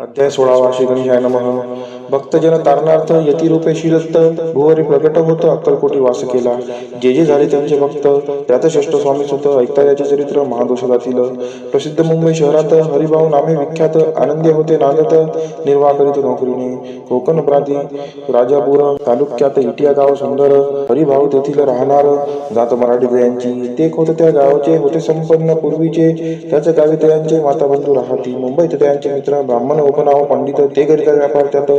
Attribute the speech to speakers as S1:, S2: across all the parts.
S1: अध्याय 16 श्री गणेशाय नमः. भक्तजन तारणार्थ यतिरूपे श्रीदत्त भुवरी प्रकट होत अक्कलकोटी वास केला. जे जे झाले त्यांचे भक्त त्यात श्रेष्ठ स्वामी सुत ऐकता याचे चरित्र महादोषातील. प्रसिद्ध मुंबई शहरात हरिभाऊ नामे विख्यात आनंदी होते नांदत निर्वाह करीत नोकरीने. कोकण प्रांती राजापूर तालुक्यात इटिया गाव सुंदर. हरिभाऊ तेथील राहणार जात मराठी दयांची. ते होत त्या गावाचे होते संपन्न पूर्वीचे. त्याच गावी त्यांचे माता बंधू राहती. मुंबईत त्यांचे मित्र ब्राह्मण उपनाव पंडित ते करिता व्यापार त्यात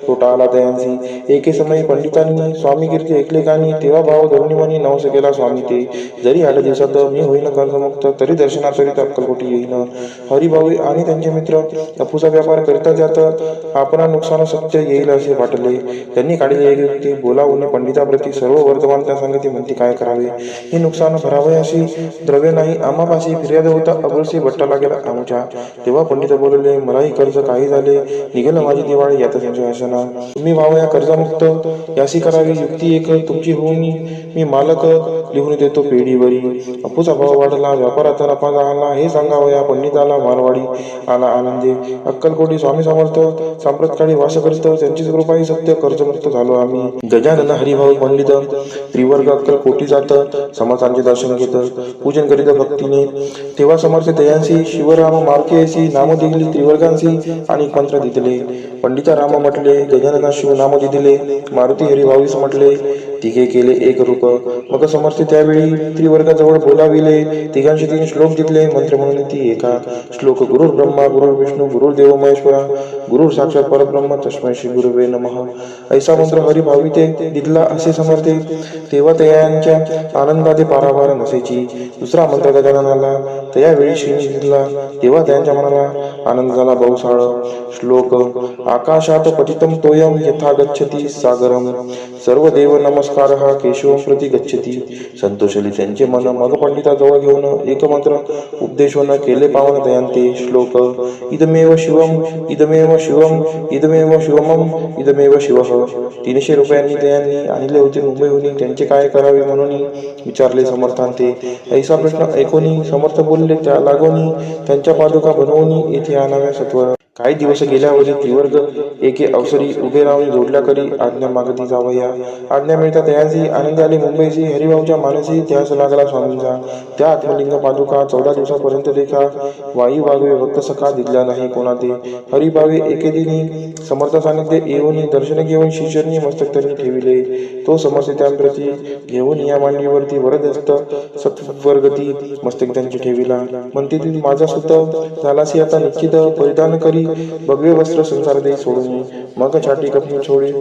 S1: तोटा आला दयांसी. एके समयी पंडितांनी स्वामी कीर्ती ऐकले कानी. तेव्हा भाव धरुणीमणी नवस केला स्वामी ते. जरी 8 दिवसात मी होईन कर्जमुक्त तरी दर्शनाकरिता अक्कलकोटी येईन. हरिभाऊ आणि त्यांचे मित्र अफूचा व्यापार करिता जात. आपणा नुकसान सत्य येईल असे वाटले. त्यांनी काढले एक युक्ती बोलावून पंडिताप्रती सर्व वर्तमान त्या सांगती म्हणती काय करावे. हे नुकसान भरावे अशी द्रव्य नाही आम्हापाशी फिर्याद होता अबुलशी भट्टा लागेल आमच्या. तेव्हा पंडित बोलले मलाही कर्ज काही झाले निघेल माझी दिवाळी यात संशय असना. तुम्ही भाव या कर्जामुक्त यासी करावी युक्ती एक तुमची होऊन मी मालक लिहून देतो पेढीवरी. अपूचा भाव वाढला व्यापारात नफा झाला हे सांगावं या पंडिताला. मारवाडी आला आनंदे अक्कलकोटी स्वामी समर्थ सांप्रतकाळी वास करीत त्यांचीच कृपाही सत्य कर्जमुक्त झालो आम्ही. गजानन हरिभाऊ पंडित त्रिवर्ग अक्कलकोटी जात समर्थांचे दर्शन घेत पूजन करीत भक्तीने. तेव्हा समर्थ दयांसी शिवराम मार्केसी नाम दिली त्रिवर्गांसी आणि मंत्र दिले. पंडिता राम म्हटले गजानना शिव नाम दिले. मारुती हरिभाऊस म्हटले तिघे केले एक रूप. मग समर्थ त्यावेळी त्रिवर्गाजवळ बोलाविले. तिघांशी 3 श्लोक दिले मंत्र म्हणून ती एका. श्लोक गुरुर् ब्रह्मा गुरुर् विष्णू गुरुर्देव महेश्वरा गुरुर साक्षात परब्रह्म तस्मै श्री गुरुवे नमः. ऐसा मंत्र हरिभावी ते दिला असे समर्थे. तेव्हा त्यांच्या आनंदादे पारावार नसेची. दुसरा मंत्र गजाननाला त्यावेळी श्री दिला. तेव्हा त्यांच्या मनाला आनंद झाला बहुसाळ. श्लोक आकाशात पतितं तोयम यथा गच्छति सागरम सर्व देव नमस्कार हा केशवं प्रति गच्छति. संतोषली त्यांचे मन. मग पंडिताजवळ घेऊन एक मंत्र उपदेशून केले पावन दयांते. श्लोक इदमेव शिवम इदमेव शिवम इदमेव शिवमम इदमेव शिवः. 300 रुपयांनी त्यांनी आणले होते मुंबईहून. त्यांचे काय करावे म्हणून विचारले समर्थांते. ऐसा प्रश्न ऐकून समर्थ बोलले त्या लागोनी त्यांच्या पादुका बनवून येथे आणाव्या सत्वर. काही दिवस गेल्यावर त्रिवर्ग एके अवसरी उभे राहून जोडल्या करी आज्ञा मागती जावया. आज्ञा मिळता तयासी आनंद आले मुंबईची. हरिभाऊच्या मानसी ध्यास लागला स्वामींचा. त्या आत्मलिंग पादुका 14 दिवसापर्यंत देखा. वाई वागवे भक्त सखा दिसला नाही कोणा ते. हरिभावे एके दिनी समर्थ सानिध्य येऊन दर्शन घेऊन शिष्यनी मस्तक त्यांनी ठेविले. तो समस्ये त्यांप्रती घेऊन या मांडीवरती वरदस्त सत्वर्गती मस्तक त्यांची ठेविला. म्हणते ती माझा सुत झालासी आता निश्चित. परिधान करी भगवे वस्त्र संसार दे सोडून. मग छाटी कपनी छोडी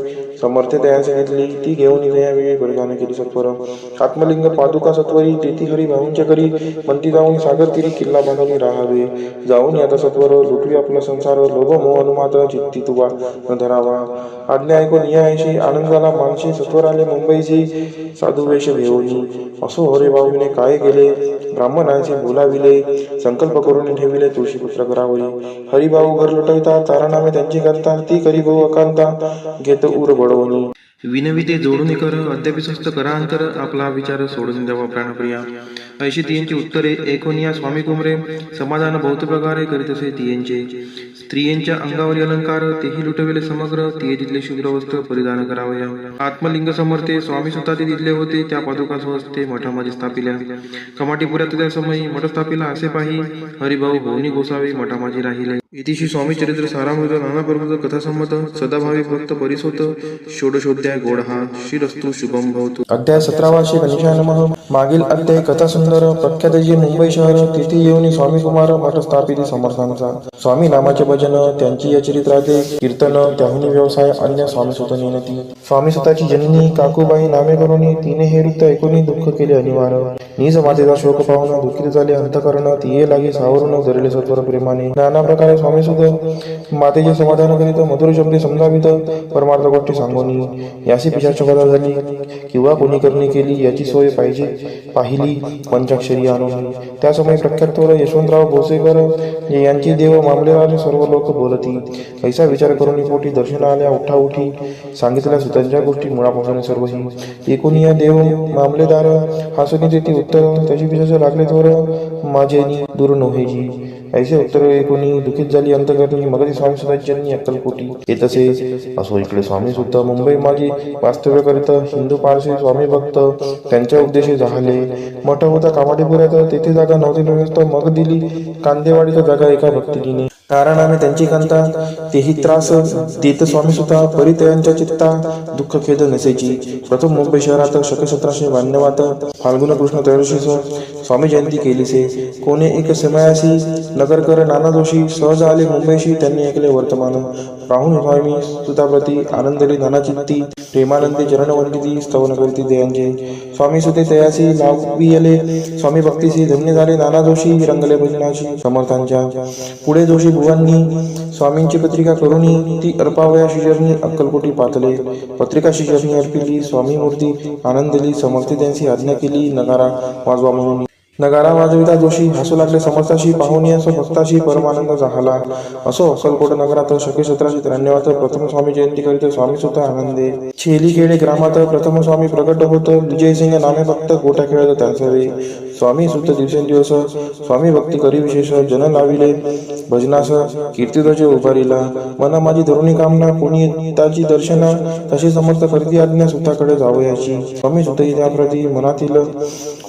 S1: समर्थ दयांची घेतली. ती घेऊन यावेळी परिधान केली सत्वर. आत्मलिंग पादुका सत्वरी तेथी हरिभाऊंच्या करी. म्हणती जाऊन सागर तिरी किल्ला बांधून राहावे. जाऊन याचा सत्वर लुटवी आपला संसार. लोभ मोह अनुमात्र चित्ती तुवा न धरावा. आज्ञा ऐकून या ऐशी आनंद झाला मानशी. सत्वर आले मुंबईची साधू वेश घेऊन. असो हरिभाऊने काय केले ब्राह्मणांशी बोलाविले. संकल्प करून ठेविले तुळशीपुत्र घरावरी. हरिभाऊ घर लुटविता तारानामे त्यांची करता. ती करी भाऊ अकांता घेत उर बडवणी.
S2: विनविते जोडून कर अद्यापि स्वस्त करा अंतर. आपला विचार सोडून द्यावा प्राणप्रिया. ऐशी तियांची उत्तरे ऐकून या स्वामी कुमरे. समाधान बहुत प्रकारे करीत असे तियांचे. स्त्रियांच्या अंगावरील अलंकार तेही लुटविले समग्र. तिये तिथले शुद्र वस्त्र परिधान करावया. आत्मलिंग समर्थे स्वामी स्वतः ते दिले होते. त्या पादुका स्वस्ते मठामध्ये स्थापिल्या. कमाटीपुऱ्यात त्या समयी मठ स्थापिला असे पाही. हरिभाऊ भवनी गोसावी मठामाजी राहिले. इतिशी स्वामी चरित्र सारामृत नाना प्रभूत कथासंमत सदाभावी भक्त परिसोत षोडशोध्याय गोडहा श्रीरस्तु शुभम भवतु.
S1: अध्याय 17 श्री गणेशाय नमः. मागील अध्याय कथा सुंदर. प्रख्यात जे मुंबई शहर तेथे येऊन स्वामी कुमार मठ स्थापित समर्थांचा. स्वामी नामाचे भजन त्यांची या चरित्राचे कीर्तन त्याहुनी व्यवसाय अन्य स्वामी सुत नेनती. स्वामी सुताची जननी काकूबाई नामे करून तिने हे वृत्त ऐकून दुःख केले अनिवार्य. निज मातेचा शोक पाहून दुःखित झाले अंतकरण. तिये लागे सावरून धरले सत्वर प्रेमाने. नाना प्रकारे स्वामी सुत मातेचे समाधान करीत मधुर शब्दे समजावित परमार्थ गोष्टी सांगून. यासी पिशाच कथा झाली किंवा कोणी करणी केली याची सोय पाहिजे पाहिली पंचाक्षरी आणून. त्या समय प्रख्यात यशवंतराव भोसेकर यांची देव मामलेदार सर्व लोक बोलती. ऐसा विचार करून पोटी दर्शन आल्या उठाउठी सांगितल्या सुतांच्या गोष्टी मुळापासून सर्वही. एकूण या देव मामलेदार हसून देती उत्तर. त्याची पिशाच लागले तर माझे दूर नव्हेजी. ऐसे उत्तर ऐकून दुःखित झाली अंतकरणी. मग ती स्वामी सुतांची अक्कलकोटी येत असे. असो इकडे स्वामी सुद्धा मुंबई मागे वास्तव्य करीत हिंदू पारसी स्वामी भक्त त्यांच्या उपदेशी झाले. मठ होता कामाडीपुऱ्यात, तेथे जागा नव्हती व्यवस्था. मग दिली कांदेवाडीत जागा एका भक्तिनीने. कारणाने त्यांची कांता तेही त्रास देत स्वामी सुद्धा परितयांच्या चित्ता दुःख खेद नसेची. प्रथम मुंबई शहरात शक 1792 फाल्गुन कृष्ण त्रयोदशीस स्वामी जयंती केलीसे. कोणे एक समयासी नगरकर नाना जोशी सहज आले मुंबईशी. त्यांनी ऐकले वर्तमान. पाहून स्वामी सुताप्रती आनंदली नाना चित्ती. प्रेमानंदी चरणवंदिती स्तवन करीती दयांचे. स्वामी सुते तयासी लावियले स्वामी भक्तीसी. धन्य झाले नाना जोशी रंगले भजनाची समर्थांच्या. पुढे जोशी बुवांनी स्वामींची पत्रिका करुनी ती अर्पावया शिजरणी अक्कलकोटी पातले. पत्रिका शिजरणी अर्पिली स्वामी मूर्ती आनंदली. समर्थी त्यांची आज्ञा केली नगारा वाजवा म्हणून. नगारा वाजविता जोशी हसू लागले समर्थाशी. पाहुणी असो भक्ताशी परमानंद झाला. असो अक्कलकोट नगरात शके 1793 प्रथम स्वामी जयंती करीत स्वामी सुद्धा आनंदे. छेलीखेडे ग्रामात प्रथम स्वामी प्रकट होत. विजयसिंग नामे भक्त गोट्या खेळत त्यांचे. स्वामी सुद्धा दिवसेंदिवस स्वामी भक्ती करी विशेष. जन लाविले भजनास कीर्तिध्वज उभारिला. मना माझी धरुणी कामना कोणी ताची दर्शना. तसे समर्थ करती आज्ञा सुताकडे जावयाची. स्वामी सुतही त्याप्रती मनातील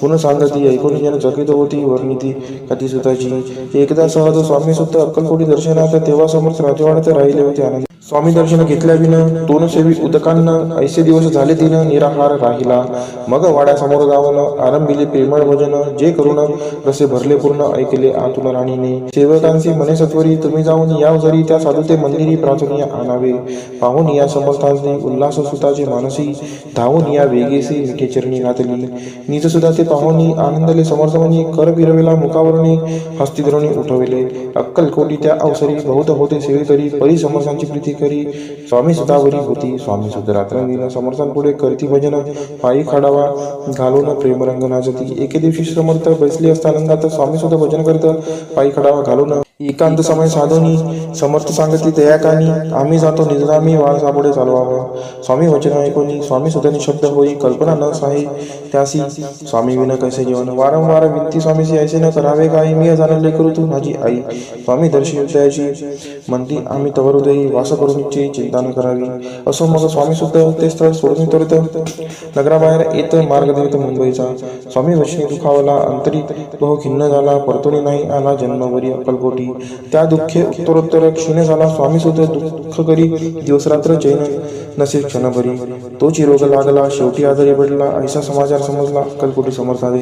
S1: खुन सांगती. ऐकून जन चकित होती वर्णिती कथी सुताची. एकदा सहज स्वामी सुद्धा अक्कलकोटी दर्शनात तेव्हा समर्थ राजवाड्यात राहिले होते आनंद. स्वामी दर्शन घेतल्याविन दोन सेवी उदकांना ऐसे दिवस झाले तीन निराहार राहिला. मग वाड्यासमोर जाऊन आरंभिले प्रेमळ भजन. जे करून रसे भरले पूर्ण ऐकले आतुन राणीने. सेवकांचे मने सत्वरी तुम्ही जाऊन या जरी त्या साधुते मंदिरी प्राचुर्य आणावे. पाहून या समर्थांनी उल्हास सुताचे मानसी. धावून या वेगेसी मिठे चरणी घातली. निज सुद्धा ते पाहुणी आनंदले समर्थमनी. कर फिरविला मुखावरणी हस्ती धरुणी उठविले. अक्कलकोटी त्या अवसरी बहुत होते सेवेकरी. परी समर्थांची प्रीती करी स्वामी सुतावरी होती. स्वामी सुद्धा रात्रंदिन समर्थांपुढे करती भजन. पायी खडावा घालून प्रेमरंग नाचती. एके दिवशी समर्थ बसले असता आनंदात. स्वामी सुद्धा भजन करत पायी खडावा घालून एकांत समय साधुनी. समर्थ सांगती दयाकानी. आम्ही जातो निजधामी वाळसापुढे चालवावं. स्वामी वचन ऐकूनी स्वामी सुद्धा निशब्द होई. कल्पना न साही त्यासी स्वामी विन कैसे जीवन. वारंवार विनती स्वामीसी ऐसे न करावे काही. मी जाणले करू तू माझी आई. स्वामी दर्शयाची म्हणती आम्ही तवर हृदयी वास करून इच्छे चिंता न करावी. असो मग स्वामी सुद्धा ते स्थळ सोडून त्वरित नगराबाहेर येत मार्ग देत मुंबईचा. स्वामी वचनी दुखावला अंतरी बहु खिन्न झाला. परतुनी नाही आला जन्मवरी अक्कलकोटी. त्या दुःखे उत्तरोत्तर क्षीण झाला. स्वामी सुद्धा दुःख करी दिवसरात्र चैन नसे क्षणभरी. तोची रोग लागला शेवटी आजारी पडला. ऐसा समाचार समजला अक्कलकोटी समर्थादे.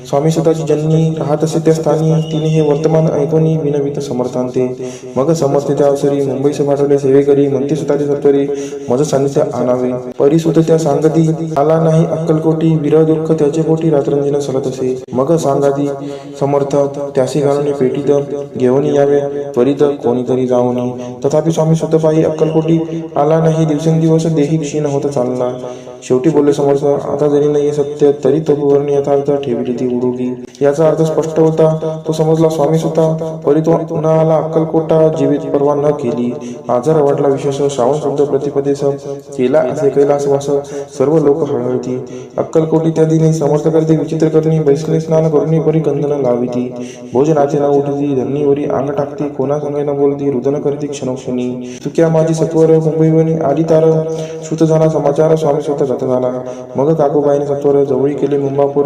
S1: स्वामी सुद्धाची जननी राहत असे त्या स्थानी. तिने हे वर्तमान ऐकूनी विनवित समर्थांते. मग समर्थ त्या अवसरी मुंबईस पाठवले सेवेकरी. म्हणते सुताचे सत्वरी मज सानिध्य आणावे. परिसुत त्या सांगती आला नाही अक्कलकोटी. विरह दुःख त्याचे पोटी रात्रंदिन सलत असे. मग सांगाती समर्थ त्यासी घालून पेटीत घेऊन यावे त्वरित कोणीतरी जाऊनी. तथापि स्वामी सुद्धा पायी अक्कलकोटी आला नाही. दिवसेंदिवस देही क्षीण होत चालला. शेवटी बोलले समर्थ आता जरी नाही सत्य तरी तपोवर्णी यथार्थ ठेवली ती उडुगी. याचा अर्थ स्पष्ट होता. तो समजला स्वामी सुद्धा परी तो पुन्हा आला अक्कलकोटा. जीवित परवा न केली. आजार वाढला विशेष. श्रावण शुद्ध प्रतिपदेश केला असे कैलासवास. सर्व लोक हळहळती. अक्कलकोटी त्या दिनी समर्थ करते विचित्र करणी. बैसले स्नान करुणी परी गंधन लाविती. भोजनाचे न उठती धरणीवरी अंग टाकती. कोणा संगे न बोलती रुदन करती क्षणोक्षणी. चुक्या माझी सत्वर मुंबईवणी आली तार. श्रुत झाला समाचार स्वामी स्वतः जात झाला. मग काकूबाईने सत्वर जवळी केले मुंबापूर.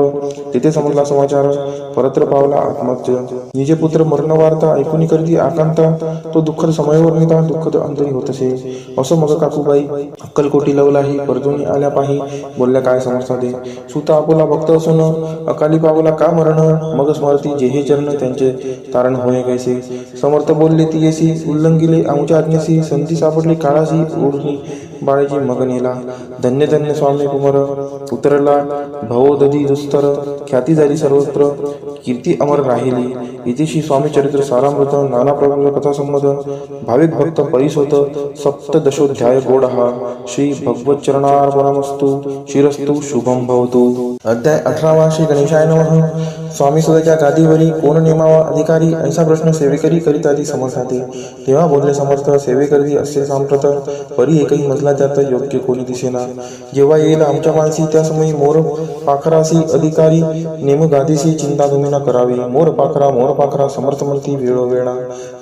S1: तिथे समजला समाचार परत्र पावला आत्महत्य. निजे पुत्र मरण वार्ता ऐकूनी करती आकांता. तो दुःखद समयवर्णिता दुःखद अंतरी होत असे. असो मग काकूबाई अक्कलकोटी लवलाही. परतुनी आल्या पाही बोलल्या काय समजता दे. सुता आपुला भक्त असून अकाली पावला का मरण. मग स्मरती जेहे चरण त्यांचे तारण होय कैसे. समर्थ बोलले ती येसी उल्लंघिले आमच्या आज्ञेसी. संधी सापडली काळासी ओढणी बाळाची मग नेला. धन्य धन्य स्वामी कुमार उतरला भवोदधी दुस्तर. ख्याती झाली सर्वत्र कीर्ती अमर राहिली. इतिशी स्वामी चरित्र सारामृत. नाना प्रकार कथा संमत. भाविक भक्त परिसोत. सप्तदशोध्याय गोड हा. श्री भगवत चरणार्पणमस्तु. शिरस्तु शुभम भवतु. अध्याय 18 श्री गणेशाय नमः. स्वामी सुद्धाच्या गादीवरी कोण नेमावा अधिकारी. ऐसा प्रश्न सेवेकरी करीत आधी समर्थाते. तेव्हा बोलले समर्थ सेवेकरी असे सांप्रत. परी एकही मजला बसला त्यात योग्य कोणी दिसेना. जेव्हा येईल आमच्या मानसी त्या समयी मोर पाखरासी अधिकारी नेम गादीसी चिंता तुम्ही न करावी. मोर पाखरा समर्थ म्हणती वेळोवेळा.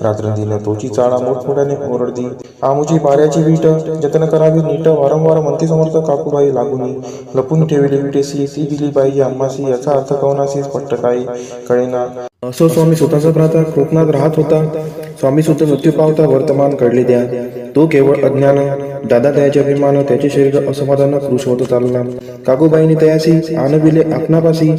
S1: रात्रंदिन तोची चाळा मोठमोठ्याने ओरडती. आमुची पाऱ्याची वीट जतन करावी नीट. वारंवार म्हणते समर्थ काकूबाई लागुनी. लपून ठेवली विटेसी ती दिली पाहिजे आम्हासी. याचा अर्थ कवनासी स्पष्ट काही कळेना. असो स्वामी स्वतःचा भ्राता कोकणात राहत होता. स्वामी सुद्धा मृत्यू पावता वर्तमान कळले द्या. तो केवळ अज्ञान दादा दयाचे अभिमान त्याचे शरीर असमाधान कृश होत चालला. काकूबाईंनी तयासी आणविले आपणापासी.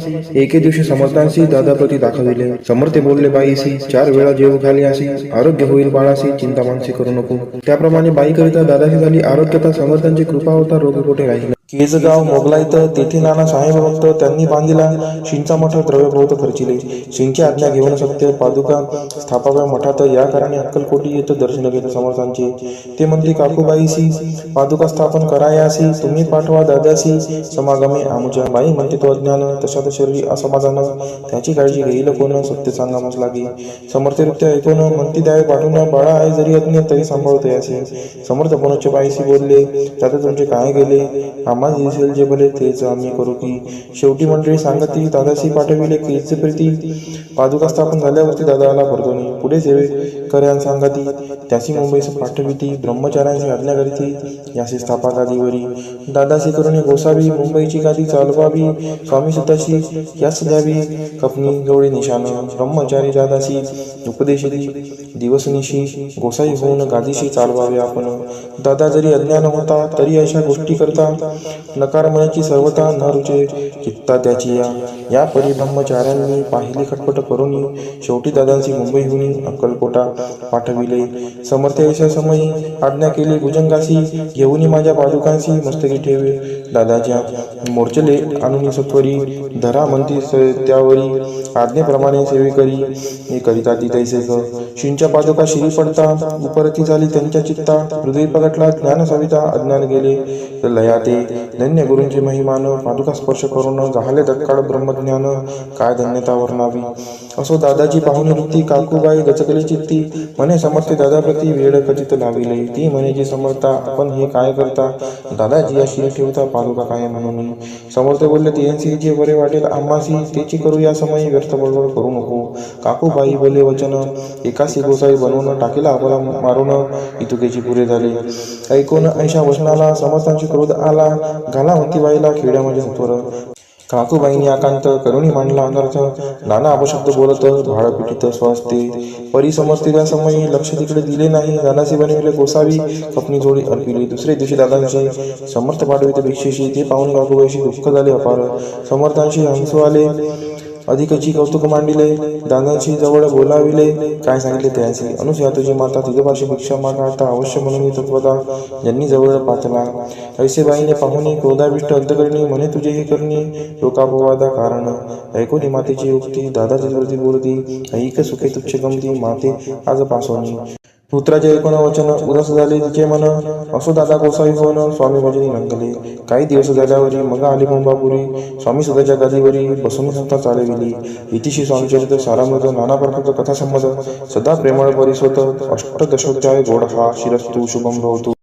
S1: एके दिवशी समर्थांशी दादाप्रती दाखविले. समर्थे बोलले बाईसी 4 वेळा जेव घाली असी. आरोग्य होईल बाळासी चिंता मानसी करू नको. त्याप्रमाणे बाईकरिता दादाशी झाली आरोग्यता. समर्थांची कृपा होता रोग कोठे राहिले. केजगाव मोगलाईत तेथे नाना साहेब भक्त त्यांनी बांधिला शिंचा मठ द्रव्यभोवत खर्चिले. शिंची आज्ञा घेऊन सत्य पादुका स्थापाव्या मठात. या कारणे अक्कलकोटी येत दर्शन घेत समर्थांचे. ते म्हणते काकूबाईसी पादुका स्थापन करायासी. तुम्ही पाठवा दादासी समागमे आमुच्या. बाई म्हणते तो अज्ञान तशात शरीर असमाधान. त्याची काळजी घेईल कोण सत्य सांगामच लागे. समर्थरित्या ऐकून म्हणती द्यावे पाठवून. बाळा आहे जरी अज्ञ तरी सांभाळते असे. समर्थ पुनश्च बाईसी बोलले त्यात तुमचे काय गेले. आम्हाला दिसेल जे भले तेच आम्ही करू की. शेवटी मंडळी सांगती दादाशी पाठविले केच प्रीती. पादुका स्थापन झाल्यावरती दादाला परतोनी. पुढे सेवे कर्यान सांगती त्याची मुंबईस पाठविती. ब्रह्मचार्यांची आज्ञा करीती याशी स्थापा गादीवरी. दादाशी करुणी गोसावी मुंबईची गादी चालवावी. स्वामी सुताशी यास द्यावी कपनी गवळी निशाण. ब्रह्मचारी दादाशी उपदेशिती दिवसनिशी. गोसाई होऊन गादीशी चालवावे आपण. दादा जरी अज्ञान होता तरी अशा गोष्टी करता. नकार म्हणायची सर्वता न रुचे चित्ता त्याची या परी ब्रह्मचार्यांनी पाहिली खटपट करून. शेवटी दादांची मुंबईहून अक्कलकोटा पाठविले. समर्थेच्या समयी आज्ञा केली भुजंगासी. घेऊन माझ्या पादुकांशी मस्तकी ठेवे दादाच्या. मोर्चले आणून सत्वरी धरा म्हणती त्यावरी. आज्ञेप्रमाणे सेवेकरी हे करिता ती तैसे ग. शिंच्या पादुका शिरी पडता उपरती झाली त्यांच्या चित्ता. हृदय प्रगटला ज्ञान सविता अज्ञान गेले लयाते. धन्य गुरूंचे महिमान पादुका स्पर्श करून झाले तत्काळ ब्रह्मज्ञान. काय धन्यता वर्णावी. असो दादाची पाहुणी वृत्ती काकूबाई गचकली चित्ती. म्हणे समर्थ दादाप्रती वेळ खचित लाविले. ती म्हणे समर्था आपण हे काय करता. दादाजी या शिरी ठेवता पादुका काय म्हणून. समर्थ बोलले तियांसी जे बरे वाटेल आम्हासी तेची करू या समयी व्यर्थ बडबड करू नको. काकूबाई बोले वचन एकासी गोसाई बनवून टाकीला आपला मारून. इतुकेची पुरे झाले ऐकून ऐशा वचनाला समर्थांची क्रोध आला. घाला म्हणती बाईला खेड्यामध्ये सत्वर. काकूबाईंनी आकांत करुणी मांडला अनर्थ. नाना अपशब्द बोलत भाड पिटीत स्वास्ते. परी समजते त्या समयी लक्ष तिकडे दिले नाही. दादासी बनविले गोसावी कपनी जोडी अर्पिली. दुसरे दिवशी दादांशी समर्थ पाठविते भिक्षेशी. ते पाहून काकूबाईशी दुःख झाले अपार. समर्थांशी हंसू आले अधिकची कौतुक मांडिले. दादांशी जवळ बोलाविले काय सांगितले त्यासी. अनुसया तुझी माता तुझ्यापाशी भिक्षा मागाता अवश्य म्हणून तत्वता ज्यांनी जवळ पातला. ऐसे बाईने पाहुणे क्रोधाविष्ट अंतकरणी म्हणे तुझे हे करणे लोकापवादा कारण. ऐकोनी मातेची युक्ती दादाची जोरती बोलती. ऐक सुखे तुच्छ गमती माते आज पासोनी. पुत्राचे ऐकून वचन उदास झाले तिचे मन. असो दादा गोसावी होऊन स्वामी भजनी रंगले. काही दिवस झाल्यावरी मग आली मुंबापुरी. स्वामी सुद्धाच्या गादीवरी बसून संस्था चालविली. इतिशी स्वामीचरित्र सारामृत नाना प्रकारचा कथा संमत. सदा प्रेमळ परिसोत अष्टदशोध्याय गोड हा शिरस्तु शुभम भवतु.